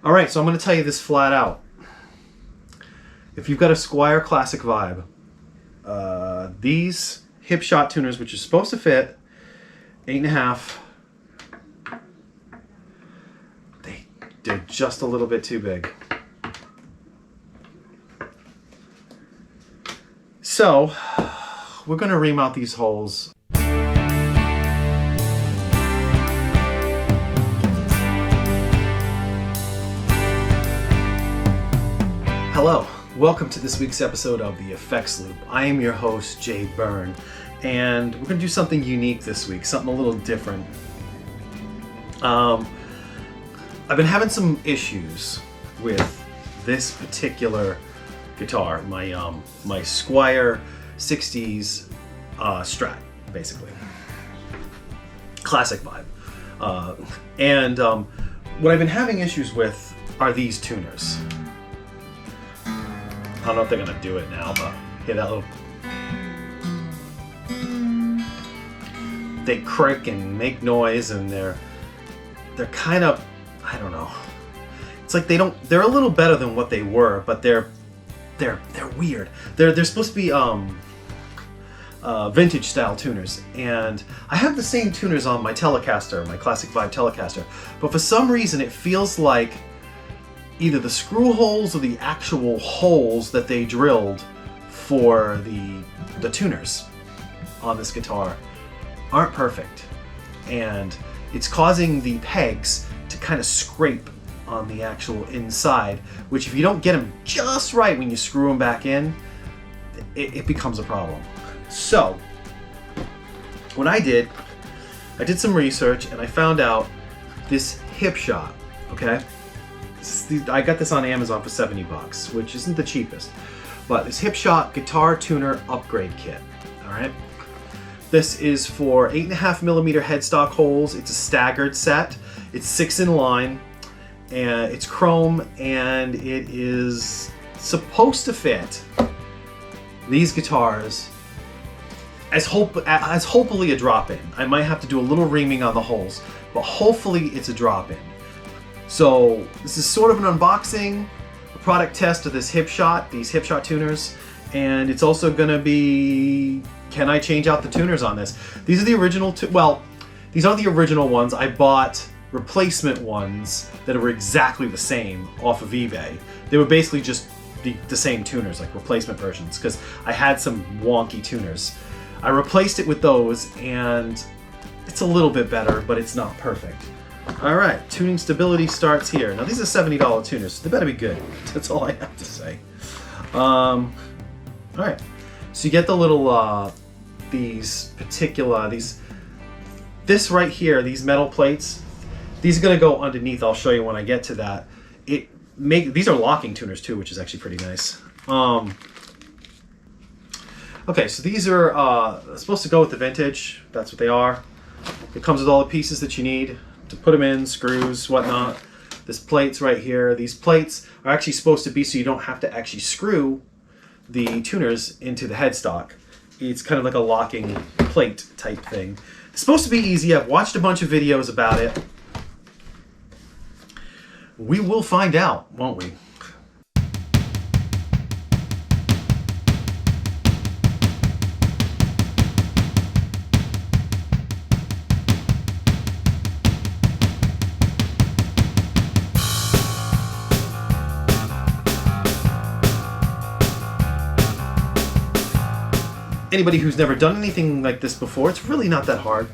All right, so I'm going to tell you this flat out. If you've got a Squier Classic Vibe, these HIPSHOT tuners, which are supposed to fit 8.5, they're just a little bit too big. So we're going to ream out these holes. Hello, welcome to this week's episode of the Effects Loop. I am your host, Byrne, and we're going to do something unique this week, something a little different. I've been having some issues with this particular guitar, my Squier 60's Strat, basically. Classic Vibe. What I've been having issues with are these tuners. I don't know if they're gonna do it now, but hear that little... They crick and make noise, and they're kind of, I don't know. It's like they're a little better than what they were, but they're weird. They're supposed to be vintage style tuners, and I have the same tuners on my Telecaster, my Classic Vibe Telecaster, but for some reason it feels like either the screw holes or the actual holes that they drilled for the tuners on this guitar aren't perfect, and it's causing the pegs to kind of scrape on the actual inside, which if you don't get them just right when you screw them back in, it becomes a problem. So what I did some research, and I found out this HIPSHOT, okay? I got this on Amazon for $70, which isn't the cheapest, but this HIPSHOT Guitar Tuner Upgrade Kit, all right? This is for 8.5mm headstock holes. It's a staggered set. It's 6 in line, and it's chrome, and it is supposed to fit these guitars as hopefully a drop-in. I might have to do a little reaming on the holes, but hopefully it's a drop-in. So this is sort of an unboxing, a product test of this HIPSHOT, these HIPSHOT tuners, and it's also going to be, can I change out the tuners on this? These are the original, well, these aren't the original ones. I bought replacement ones that were exactly the same off of eBay. They were basically just the same tuners, like replacement versions, because I had some wonky tuners. I replaced it with those, and it's a little bit better, but it's not perfect. All right, tuning stability starts here. Now these are $70 tuners, so they better be good. That's all I have to say. All right, so you get the little, this right here, these metal plates, these are gonna go underneath. I'll show you when I get to that. These are locking tuners too, which is actually pretty nice. Okay, so these are supposed to go with the vintage. That's what they are. It comes with all the pieces that you need to put them in, screws, whatnot. This plate's right here. These plates are actually supposed to be so you don't have to actually screw the tuners into the headstock. It's kind of like a locking plate type thing. It's supposed to be easy. I've watched a bunch of videos about it. We will find out, won't we? Anybody who's never done anything like this before, it's really not that hard.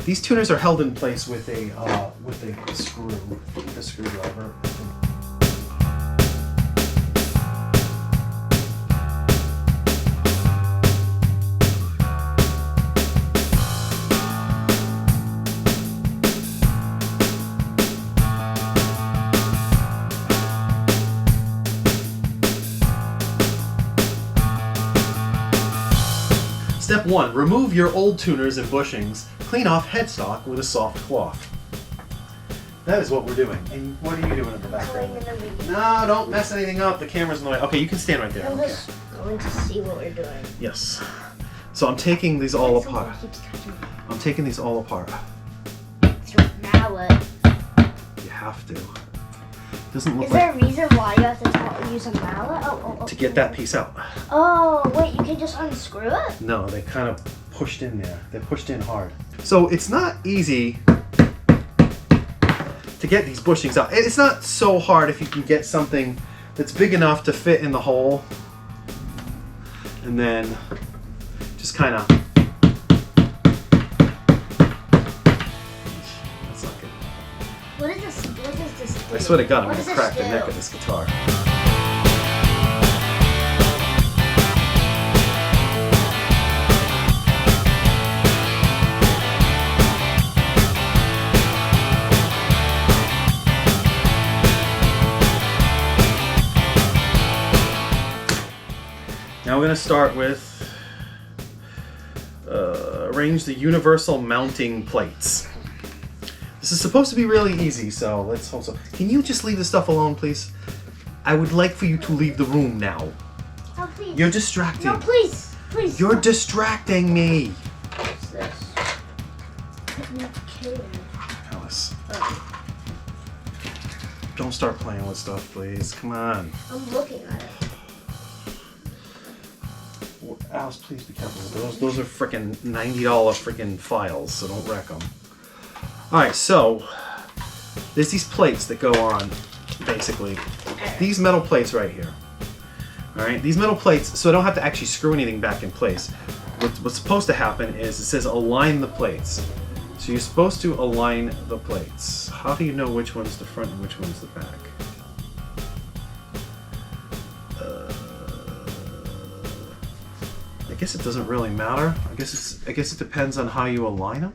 These tuners are held in place with a screwdriver. Step 1. Remove your old tuners and bushings. Clean off headstock with a soft cloth. That is what we're doing. And what are you doing in the background? No, don't mess anything up. The camera's in the way. Okay, you can stand right there. I'm just going to see what we're doing. Yes. So I'm taking these all apart. I'm taking these all apart. So now what? You have to. Doesn't look Is there a reason why you have to use a mallet? Oh. to get that piece out. Oh, wait, you can just unscrew it? No, they kind of pushed in there. They're pushed in hard. So it's not easy to get these bushings out. It's not so hard if you can get something that's big enough to fit in the hole. And then just kind of... That's not good. What does this do? I swear to God, I'm What going to does crack this the neck do? of this guitar. Now we're going to start with arrange the universal mounting plates. This is supposed to be really easy, so let's hope so. Can you just leave this stuff alone, please? I would like for you to leave the room now. Oh, please. You're distracting. No, please. Please. You're stop. distracting me. What's this? Okay. Alice, don't start playing with stuff, please. Come on. I'm looking at it. Alice, please be careful. Those are freaking $90 freaking files, so don't wreck them. Alright, so there's these plates that go on, basically. These metal plates right here. Alright, these metal plates, so I don't have to actually screw anything back in place. What's supposed to happen is it says align the plates. So you're supposed to align the plates. How do you know which one's the front and which one's the back? I guess it doesn't really matter. I guess it depends on how you align them.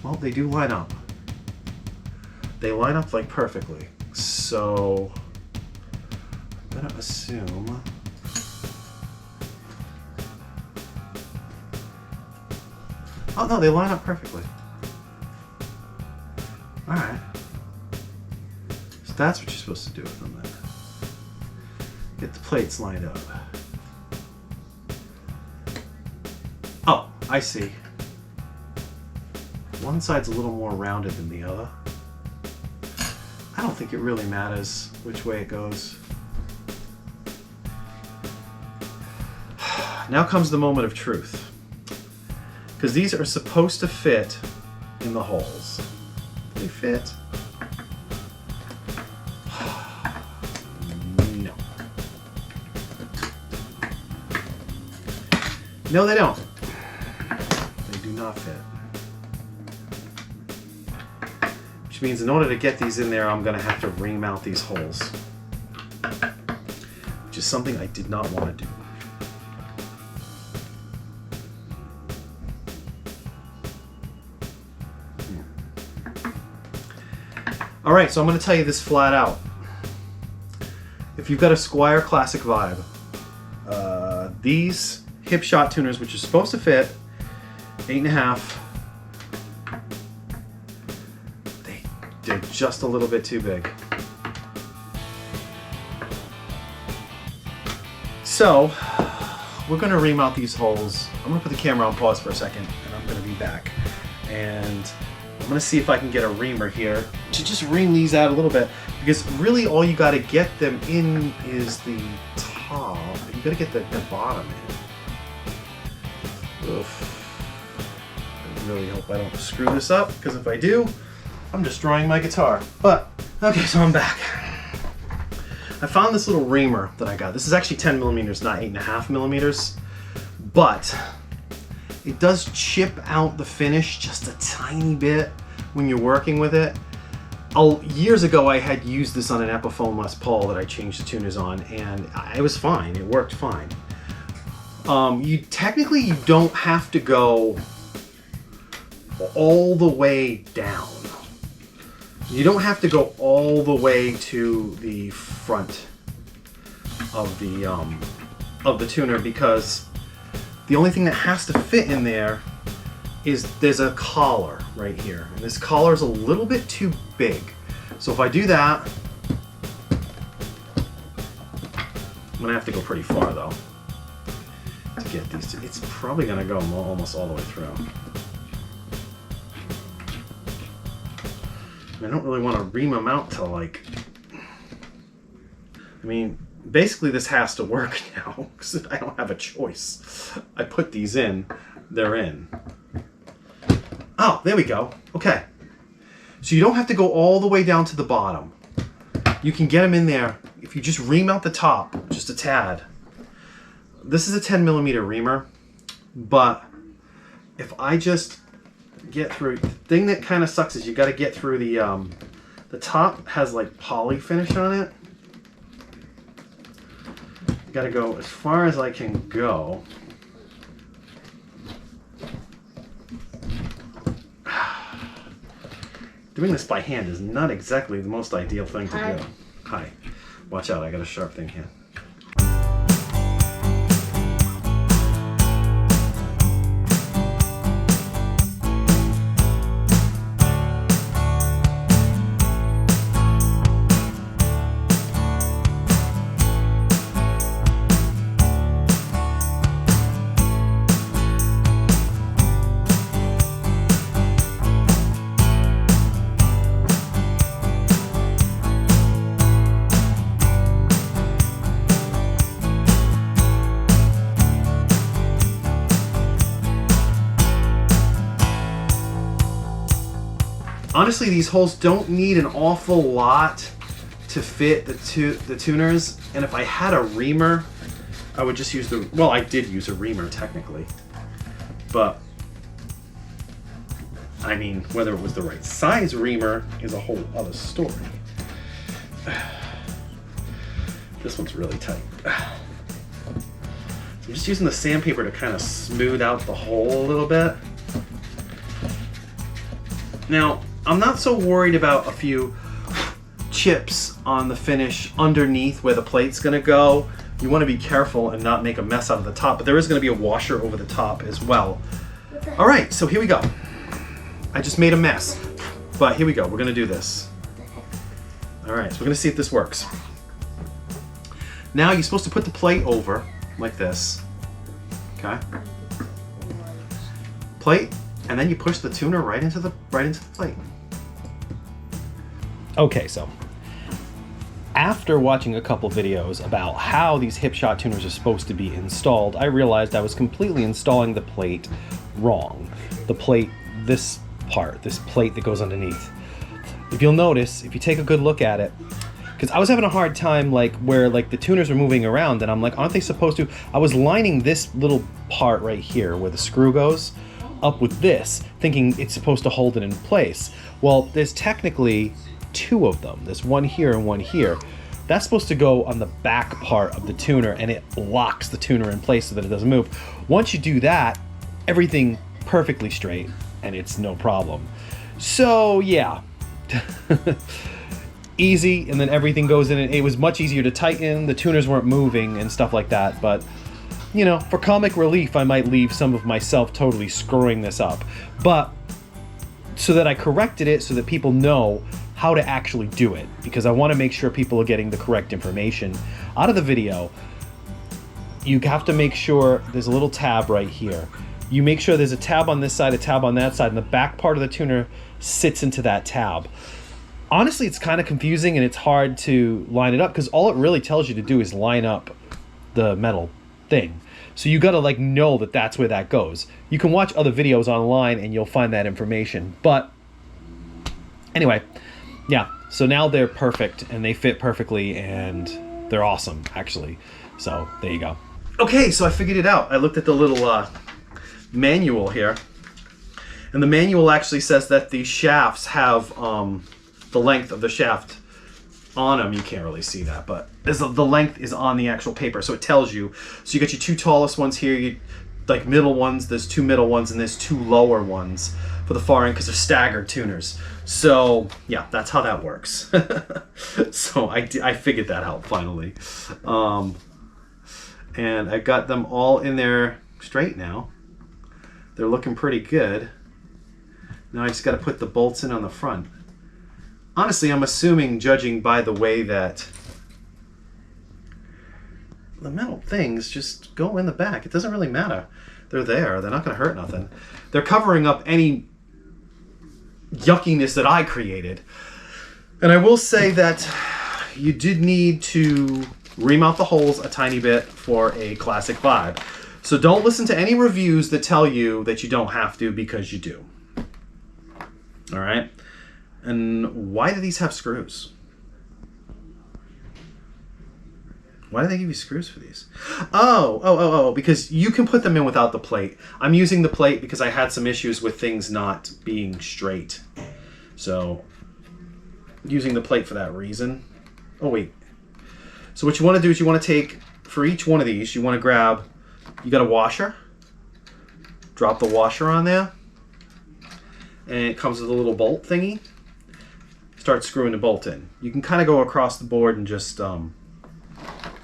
Well, they do line up. They line up like perfectly. So I'm gonna assume oh no, they line up perfectly. Alright. So that's what you're supposed to do with them then. Get the plates lined up. Oh, I see. One side's a little more rounded than the other. I don't think it really matters which way it goes. Now comes the moment of truth. Because these are supposed to fit in the holes. They fit. No. No, they don't. They do not fit. Which means in order to get these in there, I'm going to have to remount these holes. Which is something I did not want to do. Alright, so I'm going to tell you this flat out. If you've got a Squier Classic Vibe, these HIPSHOT tuners, which are supposed to fit 8.5, they're just a little bit too big. So, we're going to remount these holes. I'm going to put the camera on pause for a second, and I'm going to be back. And I'm going to see if I can get a reamer here to just ream these out a little bit, because really all you got to get them in is the top. You got to get the bottom in. Oof. I really hope I don't screw this up, because if I do, I'm destroying my guitar. But, okay, so I'm back. I found this little reamer that I got. This is actually 10 millimeters, not 8.5 millimeters, but it does chip out the finish just a tiny bit when you're working with it. Years ago, I had used this on an Epiphone Les Paul that I changed the tuners on, and it was fine. It worked fine. Technically, you don't have to go all the way down. You don't have to go all the way to the front of the tuner, because the only thing that has to fit in there is there's a collar right here, and this collar is a little bit too big. So if I do that, I'm gonna have to go pretty far though to get these two. It's probably gonna go almost all the way through. I don't really want to ream them out to like, I mean, basically this has to work now because I don't have a choice. I put these in, they're in. Oh, there we go. Okay. So you don't have to go all the way down to the bottom. You can get them in there if you just ream out the top just a tad. This is a 10mm reamer, but if I just get through, the thing that kind of sucks is you got to get through the top has like poly finish on it. Got to go as far as I can go. Doing this by hand is not exactly the most ideal thing to do. Hi. Watch out, I got a sharp thing here. Honestly, these holes don't need an awful lot to fit the tuners, and if I had a reamer, I would just use the, well, I did use a reamer technically, but I mean, whether it was the right size reamer is a whole other story. This one's really tight. So I'm just using the sandpaper to kind of smooth out the hole a little bit. Now, I'm not so worried about a few chips on the finish underneath where the plate's gonna go. You wanna be careful and not make a mess out of the top, but there is gonna be a washer over the top as well. All right, so here we go. I just made a mess, but here we go, we're gonna do this. All right, so we're gonna see if this works. Now you're supposed to put the plate over like this, okay? Plate, and then you push the tuner right into the plate. Okay, so after watching a couple videos about how these HIPSHOT tuners are supposed to be installed, I realized I was completely installing the plate wrong. The plate, this part, this plate that goes underneath. If you'll notice, if you take a good look at it, because I was having a hard time like where like the tuners were moving around and I'm like, aren't they supposed to? I was lining this little part right here where the screw goes up with this, thinking it's supposed to hold it in place. Well, there's technically two of them. There's one here and one here. That's supposed to go on the back part of the tuner and it locks the tuner in place so that it doesn't move. Once you do that, everything perfectly straight and it's no problem. So yeah, easy, and then everything goes in. It was much easier to tighten. The tuners weren't moving and stuff like that, but you know, for comic relief, I might leave some of myself totally screwing this up. But so that I corrected it so that people know how to actually do it, because I want to make sure people are getting the correct information out of the video. You have to make sure there's a little tab right here. You make sure there's a tab on this side, a tab on that side, and the back part of the tuner sits into that tab. Honestly, it's kind of confusing and it's hard to line it up because all it really tells you to do is line up the metal thing. So you got to like know that that's where that goes. You can watch other videos online and you'll find that information. But anyway, yeah, so now they're perfect and they fit perfectly and they're awesome actually. So there you go. Okay, so I figured it out. I looked at the little manual here, and the manual actually says that the shafts have the length of the shaft on them. You can't really see that, but the length is on the actual paper, so it tells you. So you got your two tallest ones here, you like middle ones, there's two middle ones, and there's two lower ones for the far end because they're staggered tuners. So yeah, that's how that works. So I figured that out finally. And I got them all in there straight now. They're looking pretty good. Now I just got to put the bolts in on the front. Honestly, I'm assuming, judging by the way that the metal things just go in the back, it doesn't really matter. They're there. They're not going to hurt nothing. They're covering up any yuckiness that I created. And I will say that you did need to ream out the holes a tiny bit for a Classic Vibe. So don't listen to any reviews that tell you that you don't have to, because you do. All right? And why do these have screws? Why do they give you screws for these? Oh, because you can put them in without the plate. I'm using the plate because I had some issues with things not being straight. So, using the plate for that reason. Oh, wait. So what you want to do is you want to take, for each one of these, you want to grab, you got a washer. Drop the washer on there. And it comes with a little bolt thingy. Start screwing the bolt in. You can kind of go across the board and just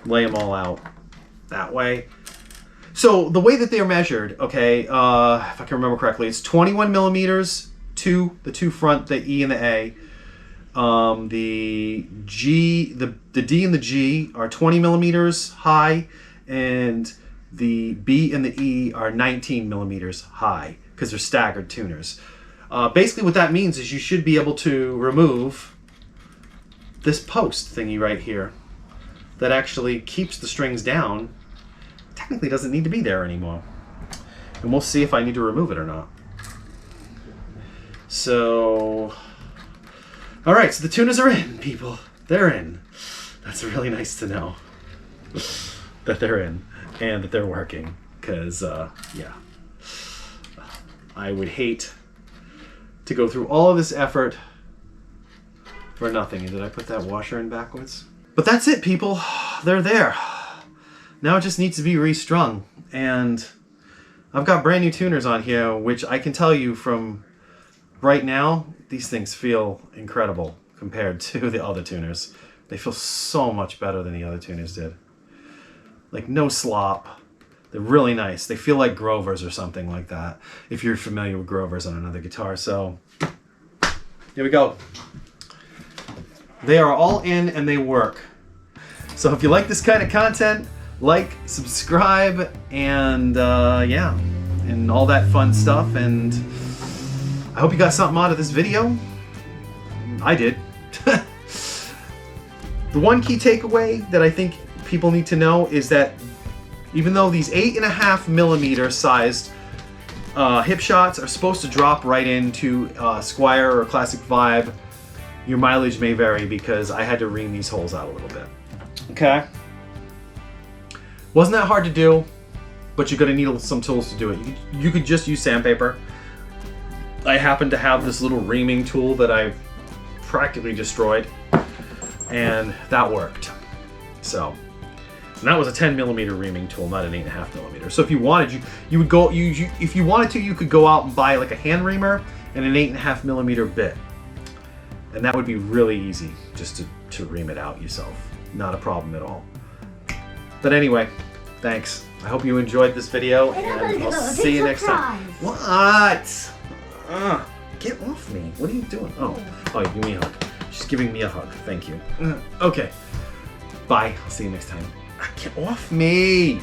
lay them all out that way. So the way that they're measured, okay, if I can remember correctly, it's 21 millimeters to the two front, the E and the A. The D and the G are 20 millimeters high, and the B and the E are 19 millimeters high because they're staggered tuners. Basically what that means is you should be able to remove this post thingy right here that actually keeps the strings down. Technically doesn't need to be there anymore. And we'll see if I need to remove it or not. So, all right, so the tuners are in, people. They're in. That's really nice to know that they're in and that they're working, because, yeah. I would hate to go through all of this effort for nothing. And did I put that washer in backwards? But that's it, people. They're there. Now it just needs to be restrung. And I've got brand new tuners on here, which I can tell you from right now, these things feel incredible compared to the other tuners. They feel so much better than the other tuners did. Like, no slop. They're really nice. They feel like Grovers or something like that, if you're familiar with Grovers on another guitar. So, here we go. They are all in and they work. So if you like this kind of content, like, subscribe, and yeah, and all that fun stuff. And I hope you got something out of this video. I did. The one key takeaway that I think people need to know is that even though these 8.5 millimeter sized hip shots are supposed to drop right into Squier or Classic Vibe, your mileage may vary, because I had to ream these holes out a little bit. Okay. Wasn't that hard to do, but you're gonna need some tools to do it. You could just use sandpaper. I happen to have this little reaming tool that I've practically destroyed, and that worked. So, and that was a 10 millimeter reaming tool, not an 8.5 millimeter. So if you wanted, you would go, if you wanted to, you could go out and buy like a hand reamer and an 8.5 millimeter bit. And that would be really easy just to ream it out yourself. Not a problem at all. But anyway, thanks. I hope you enjoyed this video, and I'll see you next time. What? Get off me. What are you doing? Oh, give me a hug. She's giving me a hug. Thank you. Okay. Bye. I'll see you next time. Get off me.